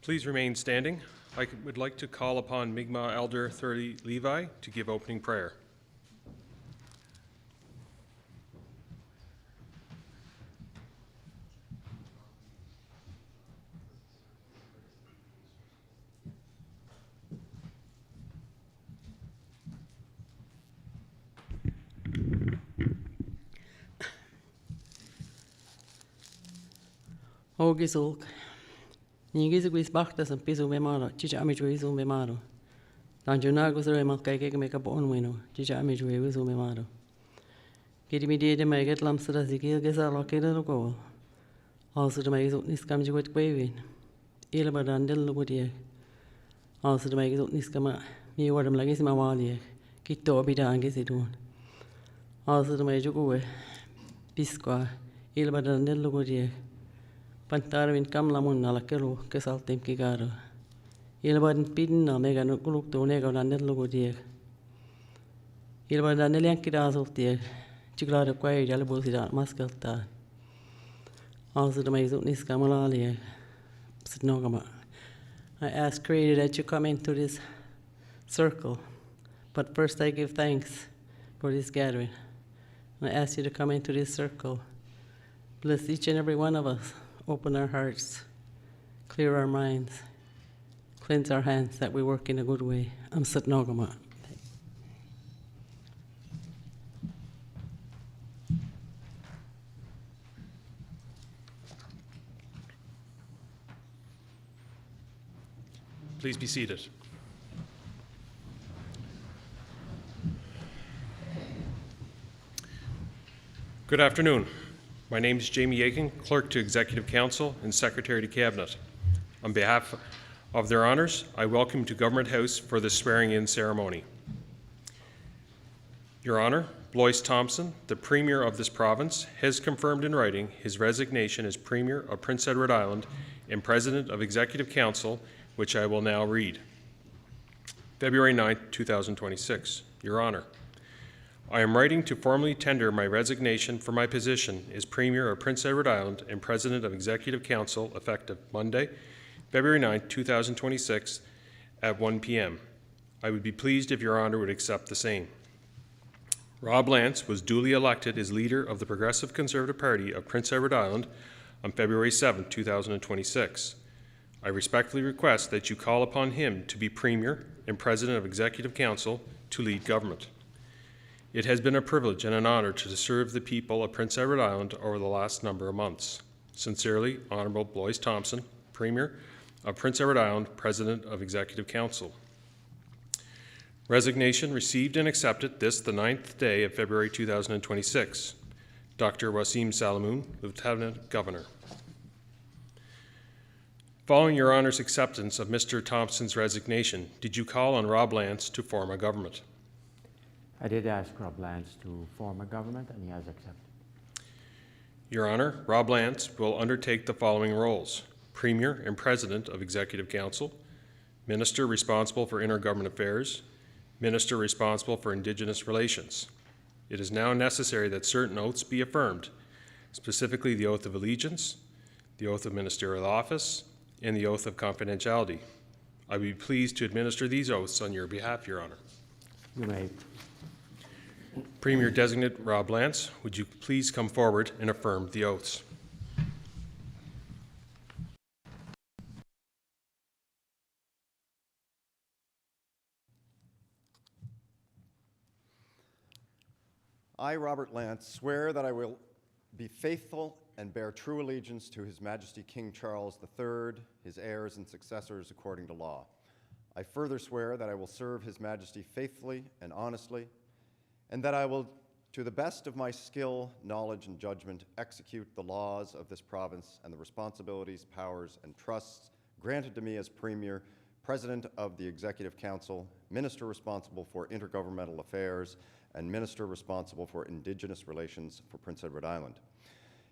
Please remain standing. I would like to call upon Mi'kmaq Elder Thurley Levi to give opening prayer. Ogisulk. Nigizugis bachtas and pisu memaro, chicha amijuizu memaro. Tanjunagus remal kake make a bon wino, chicha amijuizu memaro. Gidimidi de maget lamsada zikil gesa located go. Also the magazine niskam with quavin. Ilabadandel woodie. Also the magazine niskama, me wordam lagis mawalie. Kito bidangis it one. Also the majugue. Pisqua. Ilabadandel woodie. Pantarvin kamlamun alakelu kesaltim kigaro. Ilbaden pinna mega nukuluk to nega nanel lugodier. Ilbaden yankidasultier. Chiglada quay jalabusida maskelta. Also the maison is kamalalia. Sidnogama. I ask Creator that you come into this circle. But first I give thanks for this gathering. I ask you to come into this circle. Bless each and every one of us. Open our hearts, clear our minds, cleanse our hands that we work in a good way. I'm Satnogama. Please be seated. Good afternoon. My name is Jamie Aiken, Clerk to Executive Council and Secretary to Cabinet. On behalf of their honours, I welcome you to Government House for the swearing-in ceremony. Your Honour, Blois Thompson, the Premier of this province, has confirmed in writing his resignation as Premier of Prince Edward Island and President of Executive Council, which I will now read. February 9, 2026. Your Honour, I am writing to formally tender my resignation for my position as Premier of Prince Edward Island and President of Executive Council effective Monday, February 9, 2026 at 1 p.m. I would be pleased if Your Honour would accept the same. Rob Lance was duly elected as leader of the Progressive Conservative Party of Prince Edward Island on February 7, 2026. I respectfully request that you call upon him to be Premier and President of Executive Council to lead government. It has been a privilege and an honour to serve the people of Prince Edward Island over the last number of months. Sincerely, Honourable Blois Thompson, Premier of Prince Edward Island, President of Executive Council. Resignation received and accepted this, the 9th day of February 2026. Dr. Wasim Salamoon, Lieutenant Governor. Following Your Honour's acceptance of Mr. Thompson's resignation, did you call on Rob Lance to form a government? I did ask Rob Lance to form a government, and he has accepted. Your Honour, Rob Lance will undertake the following roles: Premier and President of Executive Council, Minister responsible for Intergovernment Affairs, Minister responsible for Indigenous Relations. It is now necessary that certain oaths be affirmed, specifically the oath of allegiance, the oath of ministerial office, and the oath of confidentiality. I would be pleased to administer these oaths on your behalf, Your Honour. You may. Premier-designate Rob Lance, would you please come forward and affirm the oaths? I, Robert Lance, swear that I will be faithful and bear true allegiance to His Majesty King Charles III, his heirs and successors according to law. I further swear that I will serve His Majesty faithfully and honestly, and that I will, to the best of my skill, knowledge, and judgment, execute the laws of this province and the responsibilities, powers, and trusts granted to me as Premier, President of the Executive Council, Minister responsible for Intergovernmental Affairs, and Minister responsible for Indigenous Relations for Prince Edward Island.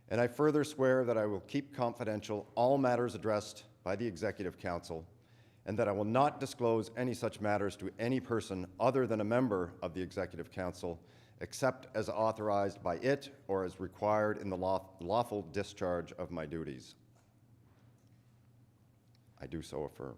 And I further swear that I will keep confidential all matters addressed by the Executive Council, and that I will not disclose any such matters to any person other than a member of the Executive Council, except as authorized by it or as required in the lawful discharge of my duties. I do so affirm.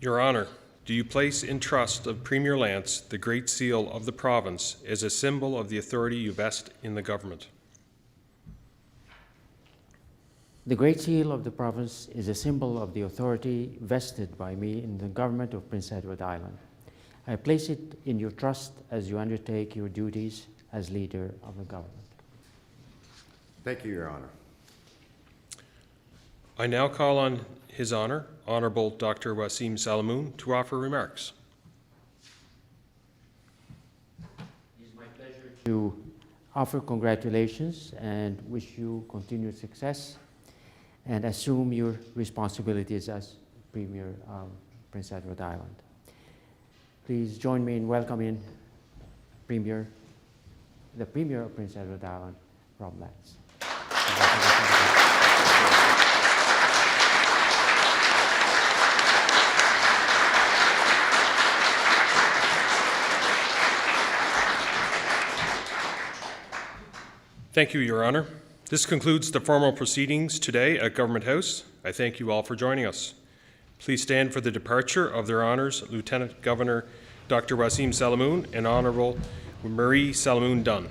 Your Honor, do you place in trust of Premier Lance the Great Seal of the province as a symbol of the authority you vest in the government? The Great Seal of the province is a symbol of the authority vested by me in the government of Prince Edward Island. I place it in your trust as you undertake your duties as leader of the government. Thank you, Your Honor. I now call on His Honor, Honorable Dr. Wasim Salamoon, to offer remarks. It is my pleasure to offer congratulations and wish you continued success and assume your responsibilities as Premier of Prince Edward Island. Please join me in welcoming the Premier of Prince Edward Island, Rob Lance. Thank you, Your Honor. This concludes the formal proceedings today at Government House. I thank you all for joining us. Please stand for the departure of Their Honors Lieutenant Governor Dr. Wasim Salamoon and Honorable Marie Salamoon Dunn.